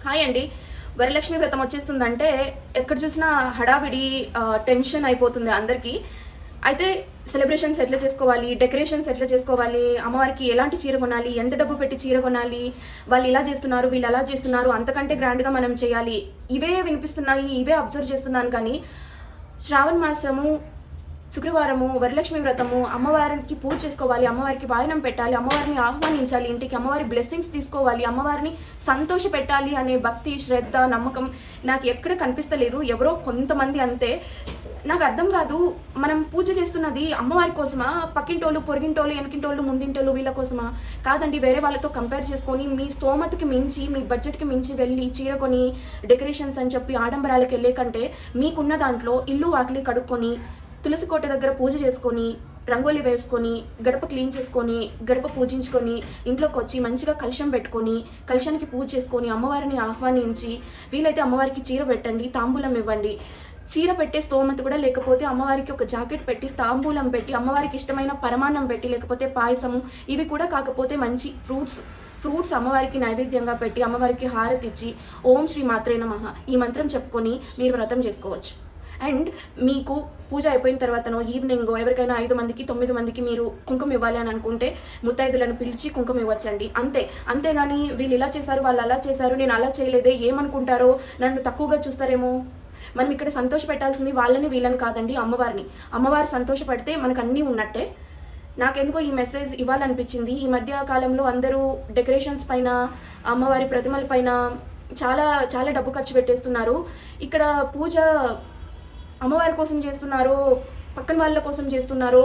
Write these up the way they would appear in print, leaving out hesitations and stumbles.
Hi అండి. వరలక్ష్మి వ్రతం వచ్చేస్తుందంటే ఎక్కడ చూసినా హడావిడి టెన్షన్ అయిపోతుంది అందరికీ. అయితే సెలబ్రేషన్స్ ఎట్లా చేసుకోవాలి, డెకరేషన్స్ ఎట్లా చేసుకోవాలి, అమ్మవారికి ఎలాంటి చీర కొనాలి, ఎంత డబ్బు పెట్టి చీర కొనాలి, వాళ్ళు ఇలా చేస్తున్నారు వీళ్ళు అలా చేస్తున్నారు, అంతకంటే గ్రాండ్గా మనం చేయాలి, ఇవే వినిపిస్తున్నాయి, ఇవే అబ్జర్వ్ చేస్తున్నాను. కానీ శ్రావణ మాసము శుక్రవారము వరలక్ష్మి వ్రతము, అమ్మవారికి పూజ చేసుకోవాలి, అమ్మవారికి వాయనం పెట్టాలి, అమ్మవారిని ఆహ్వానించాలి, ఇంటికి అమ్మవారి బ్లెస్సింగ్స్ తీసుకోవాలి, అమ్మవారిని సంతోష పెట్టాలి అనే భక్తి, శ్రద్ధ, నమ్మకం నాకు ఎక్కడ కనిపిస్తలేదు. ఎవరో కొంతమంది అంతే. నాకు అర్థం కాదు, మనం పూజ చేస్తున్నది అమ్మవారి కోసమా, పక్కింటోళ్ళు పొరిగింటోళ్ళు వెనకింటోళ్ళు ముందింటోళ్ళు వీళ్ళ కోసమా? కాదండి. వేరే వాళ్ళతో కంపేర్ చేసుకొని మీ స్తోమతకి మించి మీ బడ్జెట్కి మించి వెళ్ళి చీర కొని డెకరేషన్స్ అని చెప్పి ఆడంబరాలకు వెళ్ళే కంటే మీకున్న దాంట్లో ఇల్లు వాకిలి కడుక్కొని తులసి కోట దగ్గర పూజ చేసుకొని రంగోలి వేసుకొని గడప క్లీన్ చేసుకొని గడప పూజించుకొని ఇంట్లోకి వచ్చి మంచిగా కలశం పెట్టుకొని కలశానికి పూజ చేసుకొని అమ్మవారిని ఆహ్వానించి వీలైతే అమ్మవారికి చీర పెట్టండి, తాంబూలం ఇవ్వండి. చీర పెట్టే స్తోమత కూడా లేకపోతే అమ్మవారికి ఒక జాకెట్ పెట్టి తాంబూలం పెట్టి అమ్మవారికి ఇష్టమైన పరమాన్నం పెట్టి లేకపోతే పాయసము ఇవి కూడా కాకపోతే మంచి ఫ్రూట్స్ అమ్మవారికి నైవేద్యంగా పెట్టి అమ్మవారికి హారతి ఇచ్చి ఓం శ్రీ మాత్రే నమః ఈ మంత్రం చెప్పుకొని మీరు వ్రతం చేసుకోవచ్చు. అండ్ మీకు పూజ అయిపోయిన తర్వాతనో ఈవినింగ్ ఎవరికైనా 5 మందికి 9 మందికి మీరు కుంకుమ ఇవ్వాలి అని అనుకుంటే ముత్తైదులను పిలిచి కుంకుమ ఇవ్వచ్చండి. అంతేగాని వీళ్ళు ఇలా చేశారు వాళ్ళు అలా చేశారు నేను అలా చేయలేదే ఏమనుకుంటారో నన్ను తక్కువగా చూస్తారేమో. మనం ఇక్కడ సంతోష పెట్టాల్సింది వాళ్ళని వీళ్ళని కాదండి, అమ్మవారిని. అమ్మవారు సంతోషపడితే మనకు అన్నీ ఉన్నట్టే. నాకెందుకో ఈ మెసేజ్ ఇవ్వాలనిపించింది. ఈ మధ్య కాలంలో అందరూ డెకరేషన్స్ పైన అమ్మవారి ప్రతిమల పైన చాలా చాలా డబ్బు ఖర్చు పెట్టేస్తున్నారు. ఇక్కడ పూజ అమ్మవారి కోసం చేస్తున్నారో పక్కన వాళ్ళ కోసం చేస్తున్నారో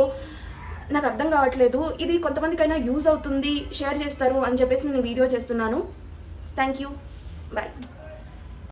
నాకు అర్థం కావట్లేదు. ఇది కొంతమందికైనా యూజ్ అవుతుంది, షేర్ చేస్తారు అని చెప్పేసి నేను వీడియో చేస్తున్నాను. Thank you, bye.